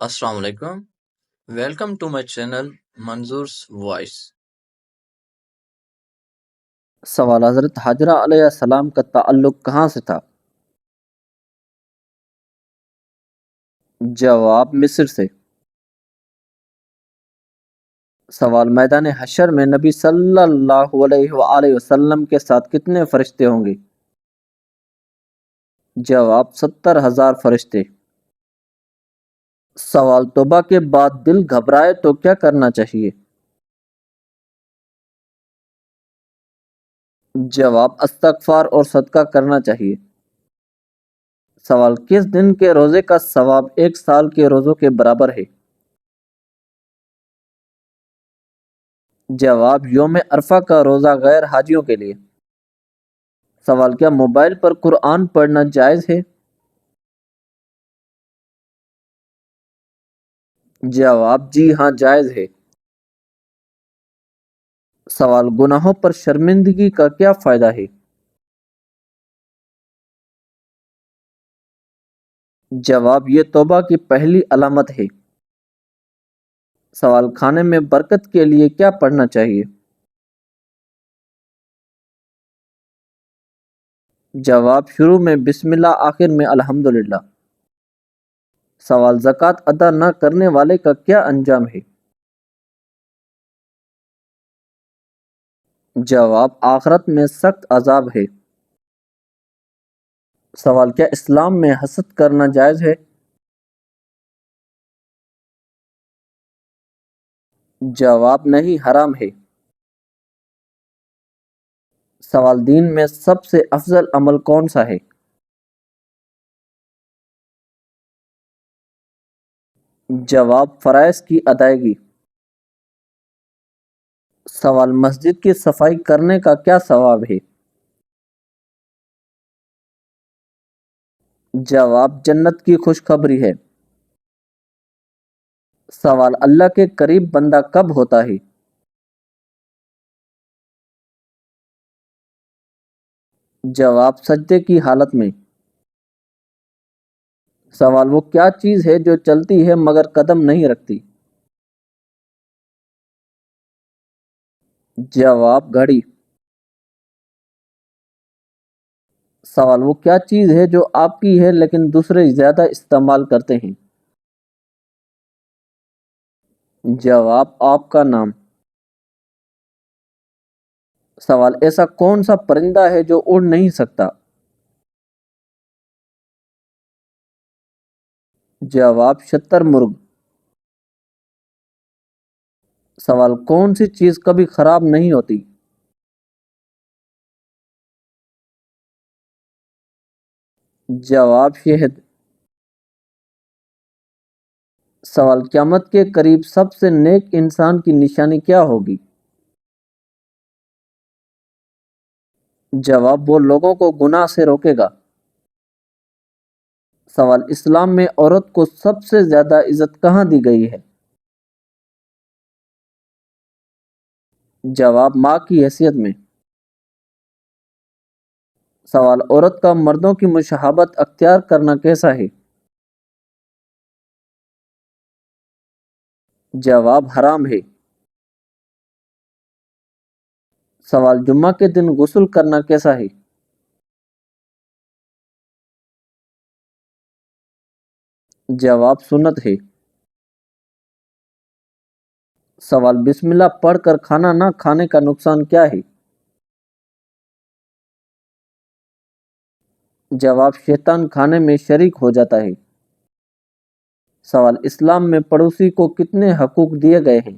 Assalamu alaikum. Welcome to my channel Manzoor's Voice. سوال: حضرت حاجرہ علیہ السلام کا تعلق کہاں سے تھا؟ جواب: مصر سے۔ سوال: میدان حشر میں نبی صلی اللہ علیہ وآلہ وسلم کے ساتھ کتنے فرشتے ہوں گے؟ جواب: 70,000 فرشتے۔ سوال: توبہ کے بعد دل گھبرائے تو کیا کرنا چاہیے؟ جواب: استغفار اور صدقہ کرنا چاہیے۔ سوال: کس دن کے روزے کا ثواب 1 سال کے روزوں کے برابر ہے؟ جواب: یوم عرفہ کا روزہ غیر حاجیوں کے لیے۔ سوال: کیا موبائل پر قرآن پڑھنا جائز ہے؟ جواب: جی ہاں، جائز ہے۔ سوال: گناہوں پر شرمندگی کا کیا فائدہ ہے؟ جواب: یہ توبہ کی پہلی علامت ہے۔ سوال: کھانے میں برکت کے لیے کیا پڑھنا چاہیے؟ جواب: شروع میں بسم اللہ، آخر میں الحمدللہ۔ سوال: زکوٰۃ ادا نہ کرنے والے کا کیا انجام ہے؟ جواب: آخرت میں سخت عذاب ہے۔ سوال: کیا اسلام میں حسد کرنا جائز ہے؟ جواب: نہیں، حرام ہے۔ سوال: دین میں سب سے افضل عمل کون سا ہے؟ جواب: فرائض کی ادائیگی۔ سوال: مسجد کی صفائی کرنے کا کیا ثواب ہے؟ جواب: جنت کی خوشخبری ہے۔ سوال: اللہ کے قریب بندہ کب ہوتا ہے؟ جواب: سجدے کی حالت میں۔ سوال: وہ کیا چیز ہے جو چلتی ہے مگر قدم نہیں رکھتی؟ جواب: گھڑی۔ سوال: وہ کیا چیز ہے جو آپ کی ہے لیکن دوسرے زیادہ استعمال کرتے ہیں؟ جواب: آپ کا نام۔ سوال: ایسا کون سا پرندہ ہے جو اڑ نہیں سکتا؟ جواب: شتر مرغ۔ سوال: کون سی چیز کبھی خراب نہیں ہوتی؟ جواب: شہد۔ سوال: قیامت کے قریب سب سے نیک انسان کی نشانی کیا ہوگی؟ جواب: وہ لوگوں کو گناہ سے روکے گا۔ سوال: اسلام میں عورت کو سب سے زیادہ عزت کہاں دی گئی ہے؟ جواب: ماں کی حیثیت میں۔ سوال: عورت کا مردوں کی مشابہت اختیار کرنا کیسا ہے؟ جواب: حرام ہے۔ سوال: جمعہ کے دن غسل کرنا کیسا ہے؟ جواب: سنت ہے۔ سوال: بسم اللہ پڑھ کر کھانا نہ کھانے کا نقصان کیا ہے؟ جواب: شیطان کھانے میں شریک ہو جاتا ہے۔ سوال: اسلام میں پڑوسی کو کتنے حقوق دیے گئے ہیں؟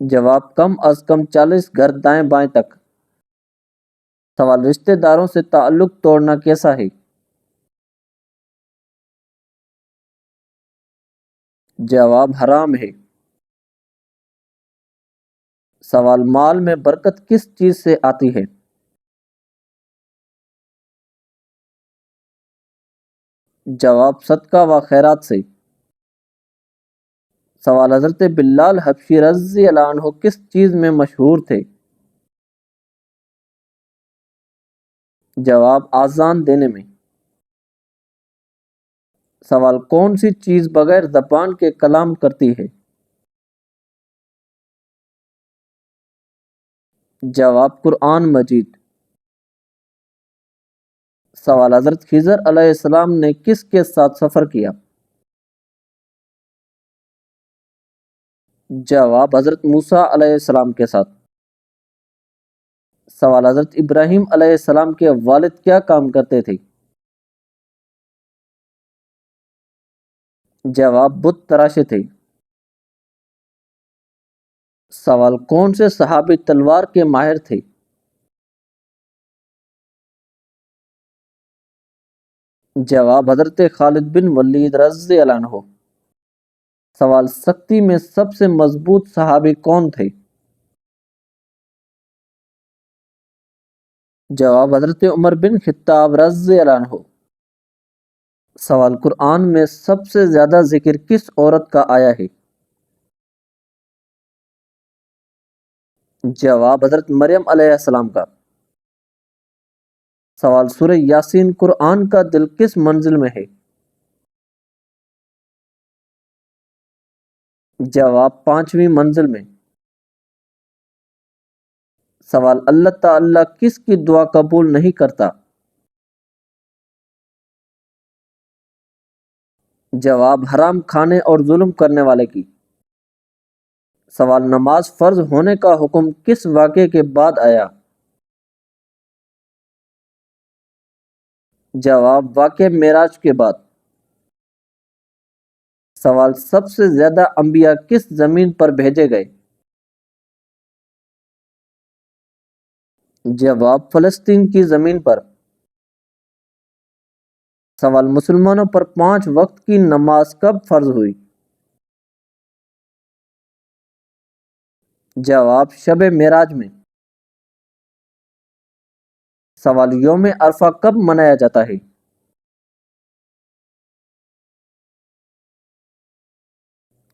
جواب: کم از کم 40 گھر دائیں بائیں تک۔ سوال: رشتہ داروں سے تعلق توڑنا کیسا ہے؟ جواب: حرام ہے۔ سوال: مال میں برکت کس چیز سے آتی ہے؟ جواب: صدقہ و خیرات سے۔ سوال: حضرت بلال حبشی رضی اللہ عنہ کس چیز میں مشہور تھے؟ جواب: آذان دینے میں۔ سوال کون سی چیز بغیر زبان کے کلام کرتی ہے؟ جواب قرآن مجید۔ سوال حضرت خضر علیہ السلام نے کس کے ساتھ سفر کیا؟ جواب حضرت موسیٰ علیہ السلام کے ساتھ۔ سوال حضرت ابراہیم علیہ السلام کے والد کیا کام کرتے تھے؟ جواب بت تراشے تھے۔ سوال کون سے صحابی تلوار کے ماہر تھے؟ جواب حضرت خالد بن ولید رضی اللہ عنہ۔ سوال سختی میں سب سے مضبوط صحابی کون تھے؟ جواب حضرت عمر بن خطاب رضی اللہ عنہ۔ سوال قرآن میں سب سے زیادہ ذکر کس عورت کا آیا ہے؟ جواب حضرت مریم علیہ السلام کا۔ سوال سورہ یاسین قرآن کا دل کس منزل میں ہے؟ جواب 5ویں منزل میں۔ سوال اللہ تعالیٰ کس کی دعا قبول نہیں کرتا؟ جواب حرام کھانے اور ظلم کرنے والے کی۔ سوال نماز فرض ہونے کا حکم کس واقعے کے بعد آیا؟ جواب واقعہ معراج کے بعد۔ سوال سب سے زیادہ انبیاء کس زمین پر بھیجے گئے؟ جواب فلسطین کی زمین پر۔ سوال مسلمانوں پر 5 وقت کی نماز کب فرض ہوئی؟ جواب شب معراج میں۔ سوال یوم عرفہ کب منایا جاتا ہے؟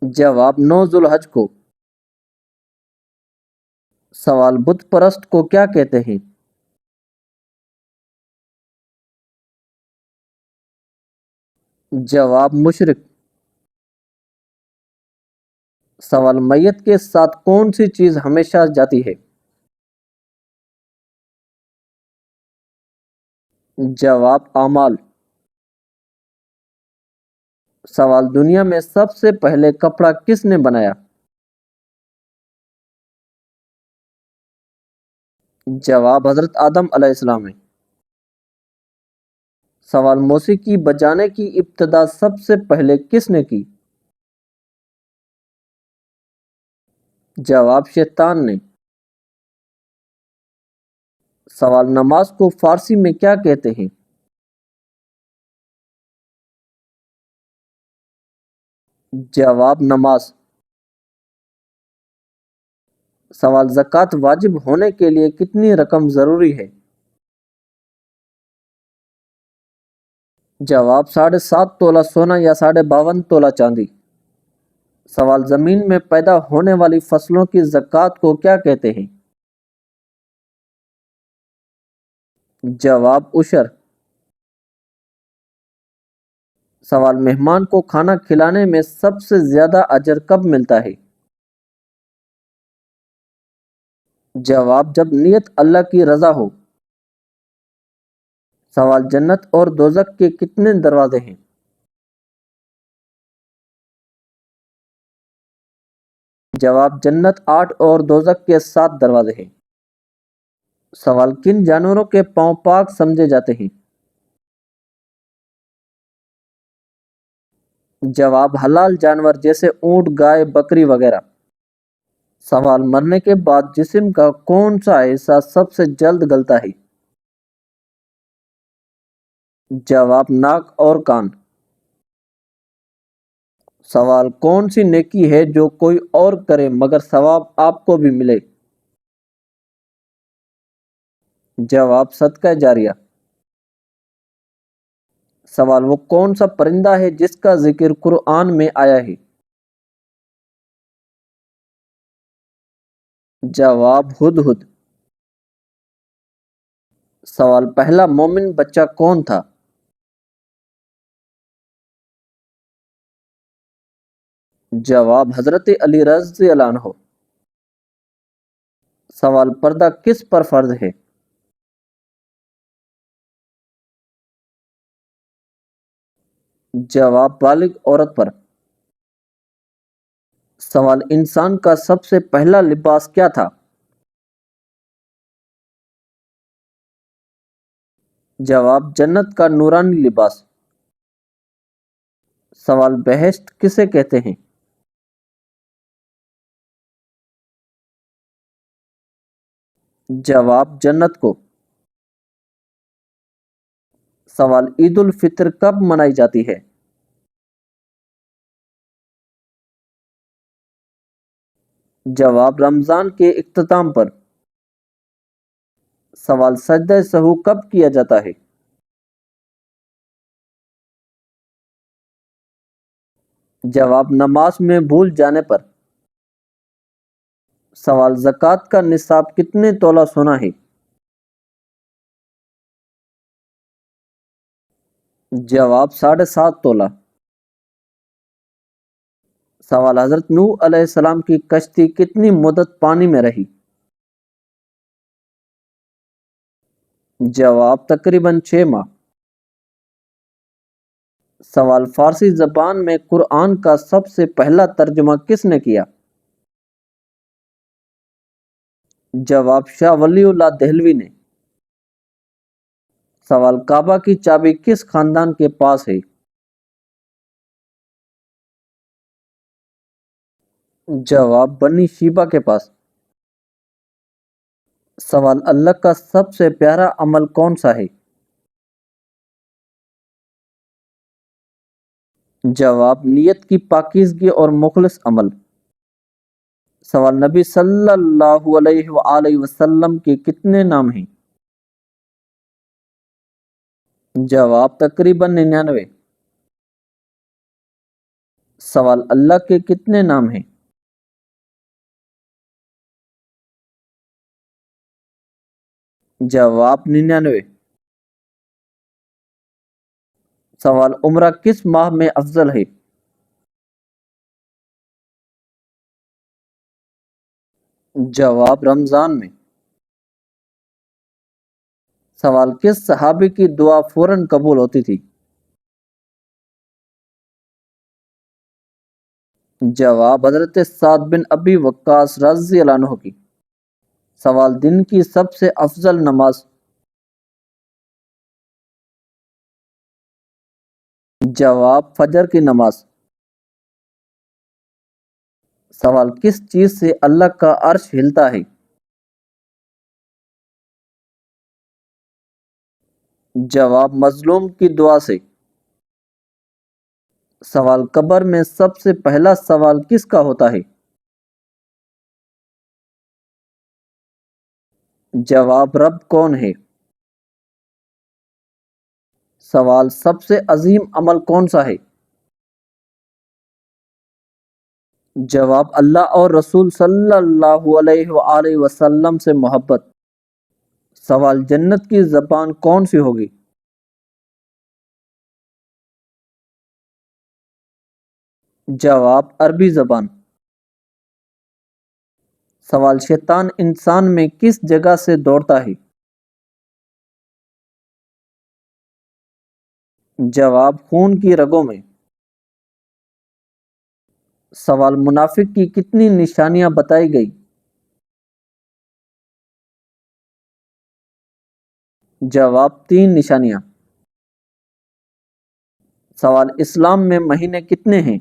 جواب 9 ذوالحج کو۔ سوال بت پرست کو کیا کہتے ہیں؟ جواب مشرک۔ سوال میت کے ساتھ کون سی چیز ہمیشہ جاتی ہے؟ جواب اعمال۔ سوال دنیا میں سب سے پہلے کپڑا کس نے بنایا؟ جواب حضرت آدم علیہ السلام ہے۔ سوال موسیقی بجانے کی ابتدا سب سے پہلے کس نے کی؟ جواب شیطان نے۔ سوال نماز کو فارسی میں کیا کہتے ہیں؟ جواب نماز۔ سوال زکوٰۃ واجب ہونے کے لیے کتنی رقم ضروری ہے؟ جواب 7.5 تولہ سونا یا 52.5 تولہ چاندی۔ سوال زمین میں پیدا ہونے والی فصلوں کی زکوٰۃ کو کیا کہتے ہیں؟ جواب عشر۔ سوال مہمان کو کھانا کھلانے میں سب سے زیادہ اجر کب ملتا ہے؟ جواب جب نیت اللہ کی رضا ہو۔ سوال جنت اور دوزخ کے کتنے دروازے ہیں؟ جواب جنت 8 اور دوزخ کے 7 دروازے ہیں۔ سوال کن جانوروں کے پاؤں پاک سمجھے جاتے ہیں؟ جواب حلال جانور جیسے اونٹ، گائے، بکری وغیرہ۔ سوال مرنے کے بعد جسم کا کون سا حصہ سب سے جلد گلتا ہے؟ جواب ناک اور کان۔ سوال کون سی نیکی ہے جو کوئی اور کرے مگر ثواب آپ کو بھی ملے؟ جواب صدقہ جاریہ۔ سوال وہ کون سا پرندہ ہے جس کا ذکر قرآن میں آیا ہے؟ جواب ہدہد۔ سوال پہلا مومن بچہ کون تھا؟ جواب حضرت علی رضی اللہ عنہ۔ سوال پردہ کس پر فرض ہے؟ جواب بالغ عورت پر۔ سوال انسان کا سب سے پہلا لباس کیا تھا؟ جواب جنت کا نورانی لباس۔ سوال بہشت کسے کہتے ہیں؟ جواب جنت کو۔ سوال عید الفطر کب منائی جاتی ہے؟ جواب رمضان کے اختتام پر۔ سوال سجدہ سہو کب کیا جاتا ہے؟ جواب نماز میں بھول جانے پر۔ سوال زکوٰۃ کا نصاب کتنے تولہ سونا ہے؟ جواب 7.5 تولہ۔ سوال حضرت نوح علیہ السلام کی کشتی کتنی مدت پانی میں رہی؟ جواب تقریباً 6 ماہ۔ سوال فارسی زبان میں قرآن کا سب سے پہلا ترجمہ کس نے کیا؟ جواب شاہ ولی اللہ دہلوی نے۔ سوال کعبہ کی چابی کس خاندان کے پاس ہے؟ جواب بنی شیبہ کے پاس۔ سوال اللہ کا سب سے پیارا عمل کون سا ہے؟ جواب نیت کی پاکیزگی اور مخلص عمل۔ سوال نبی صلی اللہ علیہ وآلہ وسلم کے کتنے نام ہیں؟ جواب تقریباً 99۔ سوال اللہ کے کتنے نام ہیں؟ جواب 99۔ سوال عمرہ کس ماہ میں افضل ہے؟ جواب رمضان میں۔ سوال کس صحابی کی دعا فوراً قبول ہوتی تھی؟ جواب حضرت سعد بن ابی وقاص رضی اللہ عنہ کی۔ سوال دن کی سب سے افضل نماز؟ جواب فجر کی نماز۔ سوال کس چیز سے اللہ کا عرش ہلتا ہے؟ جواب مظلوم کی دعا سے۔ سوال قبر میں سب سے پہلا سوال کس کا ہوتا ہے؟ جواب رب کون ہے؟ سوال سب سے عظیم عمل کون سا ہے؟ جواب اللہ اور رسول صلی اللہ علیہ وآلہ وسلم سے محبت۔ سوال جنت کی زبان کون سی ہوگی؟ جواب عربی زبان۔ سوال شیطان انسان میں کس جگہ سے دوڑتا ہے؟ جواب خون کی رگوں میں۔ سوال منافق کی کتنی نشانیاں بتائی گئی؟ جواب 3 نشانیاں۔ سوال اسلام میں مہینے کتنے ہیں؟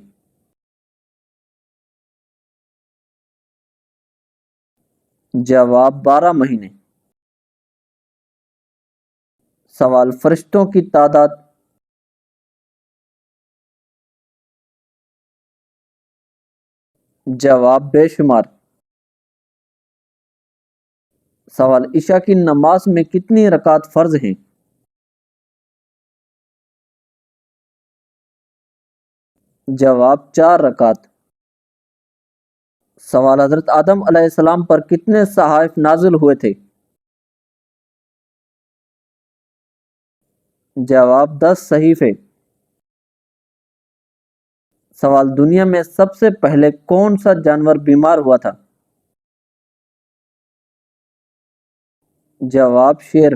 جواب 12 مہینے۔ سوال فرشتوں کی تعداد؟ جواب بے شمار۔ سوال عشاء کی نماز میں کتنی رکعت فرض ہیں؟ جواب 4 رکعت۔ سوال حضرت آدم علیہ السلام پر کتنے صحائف نازل ہوئے تھے؟ جواب 10 صحیفے۔ سوال دنیا میں سب سے پہلے کون سا جانور بیمار ہوا تھا؟ جواب شیر۔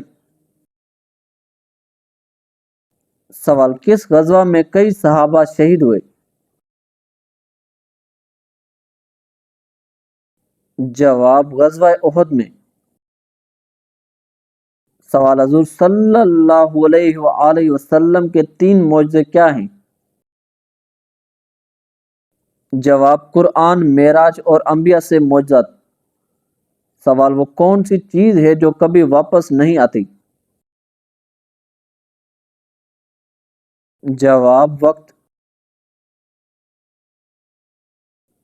سوال کس غزوہ میں کئی صحابہ شہید ہوئے؟ جواب غزوہ احد میں۔ سوال حضور صلی اللہ علیہ وآلہ وسلم کے 3 معجزے کیا ہیں؟ جواب قرآن، معراج اور انبیاء سے معجزات۔ سوال وہ کون سی چیز ہے جو کبھی واپس نہیں آتی؟ جواب وقت۔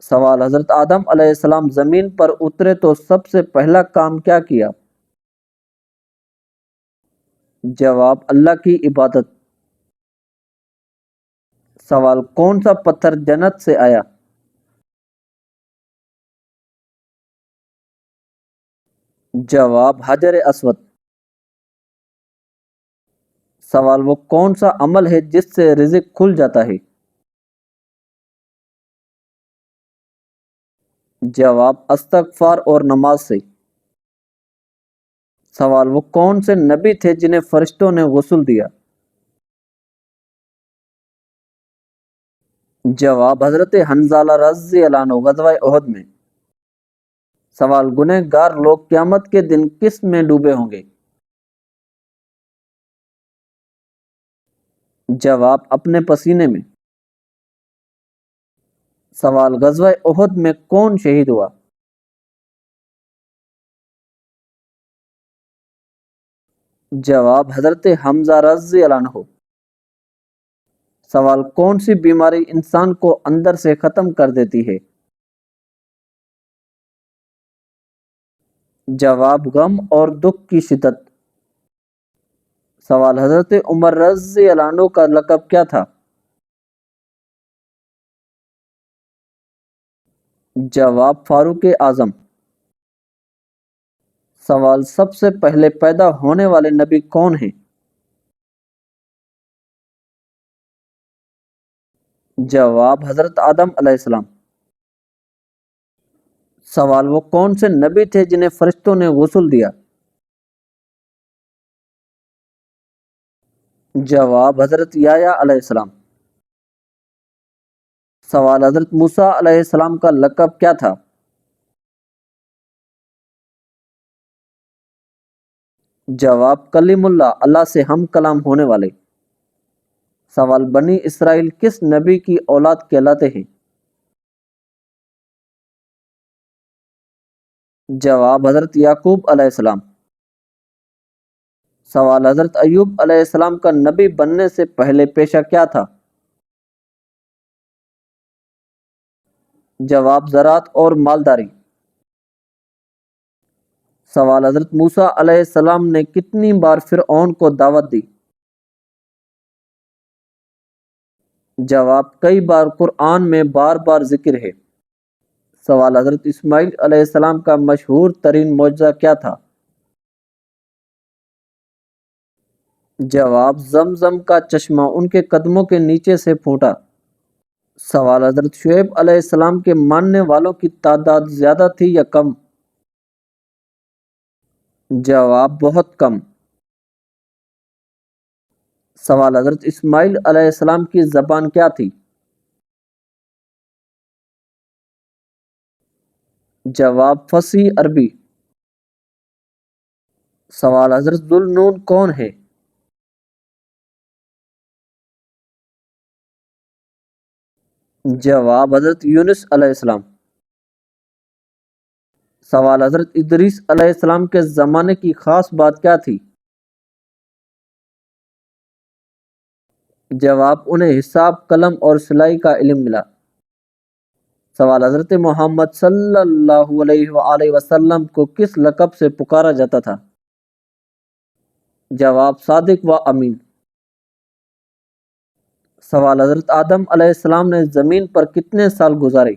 سوال حضرت آدم علیہ السلام زمین پر اترے تو سب سے پہلا کام کیا کیا؟ جواب اللہ کی عبادت۔ سوال کون سا پتھر جنت سے آیا؟ جواب حجر اسود۔ سوال وہ کون سا عمل ہے جس سے رزق کھل جاتا ہے؟ جواب استغفار اور نماز سے۔ سوال وہ کون سے نبی تھے جنہیں فرشتوں نے غسل دیا؟ جواب حضرت حنظلہ رضی اللہ عنہ غزوہ احد میں۔ سوال گنہگار لوگ قیامت کے دن کس میں ڈوبے ہوں گے؟ جواب اپنے پسینے میں۔ سوال غزوہ احد میں کون شہید ہوا؟ جواب حضرت حمزہ رضی اللہ عنہ۔ سوال کون سی بیماری انسان کو اندر سے ختم کر دیتی ہے؟ جواب غم اور دکھ کی شدت۔ سوال حضرت عمر رضی اللہ عنہ کا لقب کیا تھا؟ جواب فاروق اعظم۔ سوال سب سے پہلے پیدا ہونے والے نبی کون ہیں؟ جواب حضرت آدم علیہ السلام۔ سوال وہ کون سے نبی تھے جنہیں فرشتوں نے غسل دیا؟ جواب حضرت یحییٰ علیہ السلام۔ سوال حضرت موسیٰ علیہ السلام کا لقب کیا تھا؟ جواب کلیم اللہ، اللہ سے ہم کلام ہونے والے۔ سوال بنی اسرائیل کس نبی کی اولاد کہلاتے ہیں؟ جواب حضرت یعقوب علیہ السلام۔ سوال حضرت ایوب علیہ السلام کا نبی بننے سے پہلے پیشہ کیا تھا؟ جواب زراعت اور مالداری۔ سوال حضرت موسیٰ علیہ السلام نے کتنی بار فرعون کو دعوت دی؟ جواب کئی بار، قرآن میں بار بار ذکر ہے۔ سوال حضرت اسماعیل علیہ السلام کا مشہور ترین معجزہ کیا تھا؟ جواب زمزم کا چشمہ ان کے قدموں کے نیچے سے پھوٹا۔ سوال حضرت شعیب علیہ السلام کے ماننے والوں کی تعداد زیادہ تھی یا کم؟ جواب بہت کم۔ سوال حضرت اسماعیل علیہ السلام کی زبان کیا تھی؟ جواب فصیح عربی۔ سوال حضرت ذوالنون کون ہے؟ جواب حضرت یونس علیہ السلام۔ سوال حضرت ادریس علیہ السلام کے زمانے کی خاص بات کیا تھی؟ جواب انہیں حساب، قلم اور سلائی کا علم ملا۔ سوال حضرت محمد صلی اللہ علیہ وآلہ وسلم کو کس لقب سے پکارا جاتا تھا؟ جواب صادق و امین۔ سوال حضرت آدم علیہ السلام نے زمین پر کتنے سال گزارے؟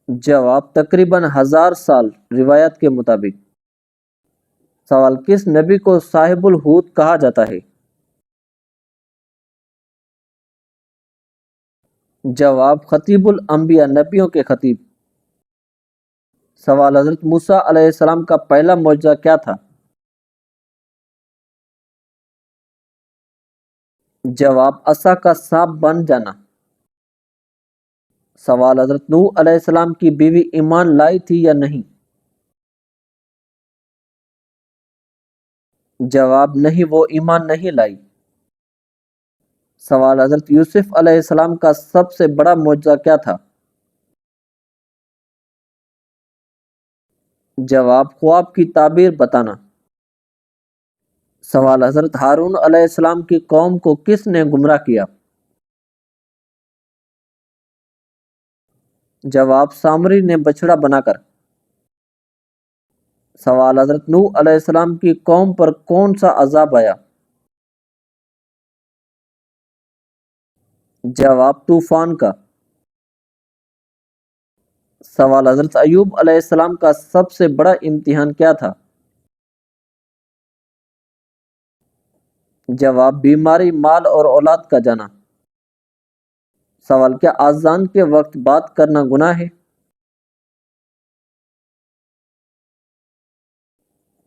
جواب تقریباً 1000 سال روایت کے مطابق۔ سوال کس نبی کو صاحب الحوت کہا جاتا ہے؟ جواب خطیب الانبیاء، نبیوں کے خطیب۔ سوال حضرت موسیٰ علیہ السلام کا پہلا معجزہ کیا تھا؟ جواب عصا کا سانپ بن جانا۔ سوال حضرت نوح علیہ السلام کی بیوی ایمان لائی تھی یا نہیں؟ جواب نہیں، وہ ایمان نہیں لائی۔ سوال حضرت یوسف علیہ السلام کا سب سے بڑا معجزہ کیا تھا؟ جواب خواب کی تعبیر بتانا۔ سوال حضرت ہارون علیہ السلام کی قوم کو کس نے گمراہ کیا؟ جواب سامری نے بچڑا بنا کر۔ سوال حضرت نوح علیہ السلام کی قوم پر کون سا عذاب آیا؟ جواب طوفان کا۔ سوال حضرت ایوب علیہ السلام کا سب سے بڑا امتحان کیا تھا؟ جواب بیماری، مال اور اولاد کا جانا۔ سوال کیا اذان کے وقت بات کرنا گناہ ہے؟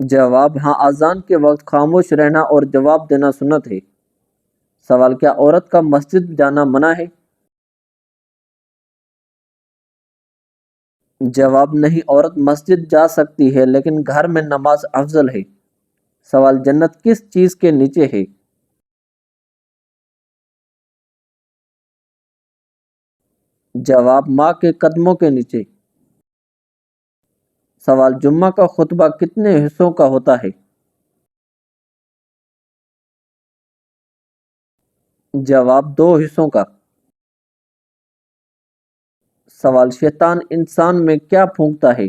جواب ہاں، اذان کے وقت خاموش رہنا اور جواب دینا سنت ہے۔ سوال کیا عورت کا مسجد جانا منع ہے؟ جواب نہیں، عورت مسجد جا سکتی ہے لیکن گھر میں نماز افضل ہے۔ سوال جنت کس چیز کے نیچے ہے؟ جواب ماں کے قدموں کے نیچے۔ سوال جمعہ کا خطبہ کتنے حصوں کا ہوتا ہے؟ جواب 2 حصوں کا۔ سوال شیطان انسان میں کیا پھونکتا ہے؟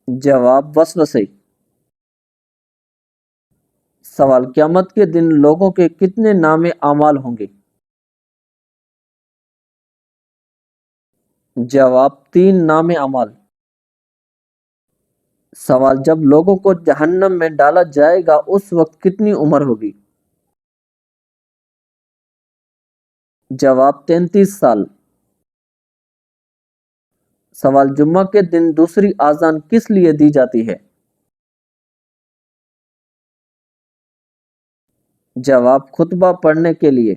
جواب وسوسے۔ سوال قیامت کے دن لوگوں کے کتنے نام اعمال ہوں گے؟ جواب 3 نام اعمال۔ سوال جب لوگوں کو جہنم میں ڈالا جائے گا اس وقت کتنی عمر ہوگی؟ جواب 33 سال۔ سوال جمعہ کے دن دوسری اذان کس لیے دی جاتی ہے؟ جواب خطبہ پڑھنے کے لیے۔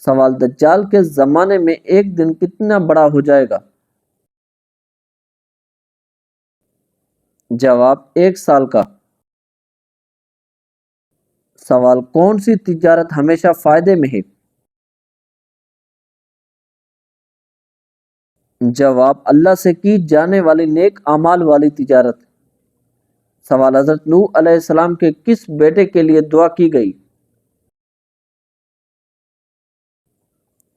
سوال دجال کے زمانے میں ایک دن کتنا بڑا ہو جائے گا؟ جواب 1 سال کا۔ سوال کون سی تجارت ہمیشہ فائدے میں ہے؟ جواب اللہ سے کی جانے والی نیک اعمال والی تجارت۔ سوال حضرت نوح علیہ السلام کے کس بیٹے کے لیے دعا کی گئی؟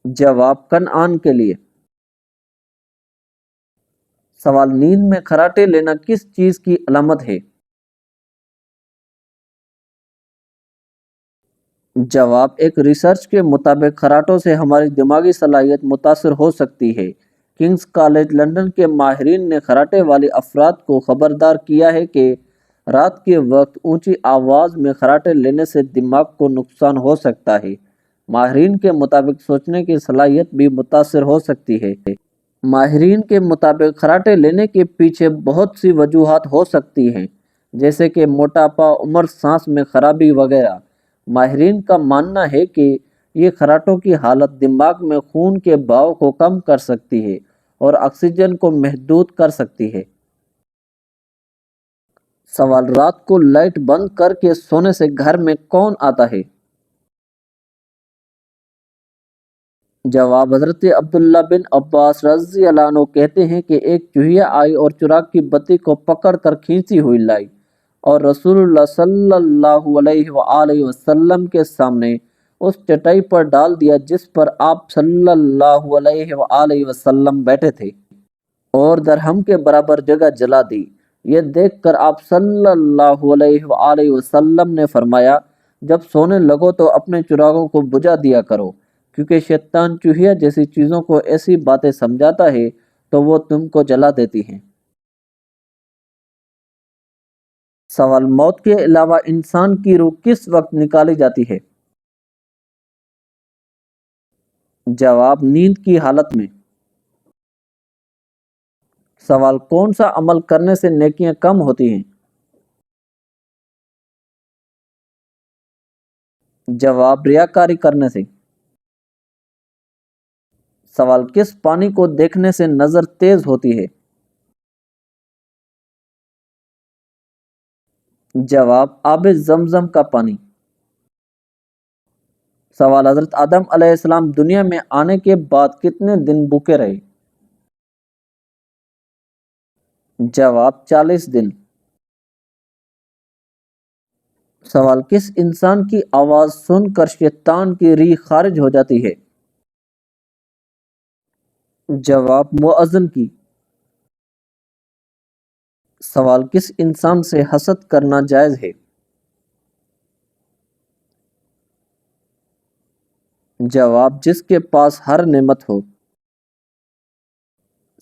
جواب کنعان کے لیے۔ سوال نیند میں خراٹے لینا کس چیز کی علامت ہے؟ جواب ایک ریسرچ کے مطابق خراٹوں سے ہماری دماغی صلاحیت متاثر ہو سکتی ہے۔ کنگز کالج لندن کے ماہرین نے خراٹے والے افراد کو خبردار کیا ہے کہ رات کے وقت اونچی آواز میں خراٹے لینے سے دماغ کو نقصان ہو سکتا ہے۔ ماہرین کے مطابق سوچنے کی صلاحیت بھی متاثر ہو سکتی ہے۔ ماہرین کے مطابق خراٹے لینے کے پیچھے بہت سی وجوہات ہو سکتی ہیں، جیسے کہ موٹاپا، عمر، سانس میں خرابی وغیرہ۔ ماہرین کا ماننا ہے کہ یہ خراٹوں کی حالت دماغ میں خون کے بہاؤ کو کم کر سکتی ہے اور آکسیجن کو محدود کر سکتی ہے۔ سوال رات کو لائٹ بند کر کے سونے سے گھر میں کون آتا ہے؟ جواب حضرت عبداللہ بن عباس رضی اللہ عنہ کہتے ہیں کہ ایک چوہیا آئی اور چراغ کی بتی کو پکڑ کر کھینچی ہوئی لائی اور رسول اللہ صلی اللہ علیہ وآلہ وسلم کے سامنے اس چٹائی پر ڈال دیا جس پر آپ صلی اللہ علیہ وآلہ وسلم بیٹھے تھے، اور درہم کے برابر جگہ جلا دی۔ یہ دیکھ کر آپ صلی اللہ علیہ وآلہ وسلم نے فرمایا، جب سونے لگو تو اپنے چراغوں کو بجھا دیا کرو، کیونکہ شیطان چوہیا جیسی چیزوں کو ایسی باتیں سمجھاتا ہے تو وہ تم کو جلا دیتی ہیں۔ سوال موت کے علاوہ انسان کی روح کس وقت نکالی جاتی ہے؟ جواب نیند کی حالت میں۔ سوال کون سا عمل کرنے سے نیکیاں کم ہوتی ہیں؟ جواب ریاکاری کرنے سے۔ سوال کس پانی کو دیکھنے سے نظر تیز ہوتی ہے؟ جواب آب زمزم کا پانی۔ سوال حضرت آدم علیہ السلام دنیا میں آنے کے بعد کتنے دن بھوکے رہے؟ جواب 40 دن۔ سوال کس انسان کی آواز سن کر شیطان کی ریح خارج ہو جاتی ہے؟ جواب مؤذن کی۔ سوال کس انسان سے حسد کرنا جائز ہے؟ جواب جس کے پاس ہر نعمت ہو۔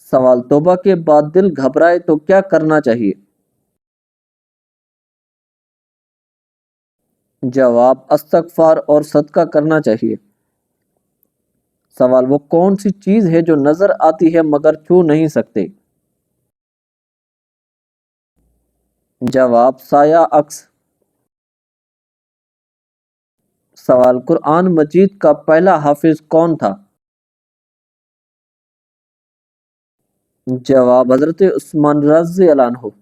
سوال توبہ کے بعد دل گھبرائے تو کیا کرنا چاہیے؟ جواب استغفار اور صدقہ کرنا چاہیے۔ سوال وہ کون سی چیز ہے جو نظر آتی ہے مگر چھو نہیں سکتے؟ جواب سایہ عکس۔ سوال قرآن مجید کا پہلا حافظ کون تھا؟ جواب حضرت عثمان رضی اللہ عنہ۔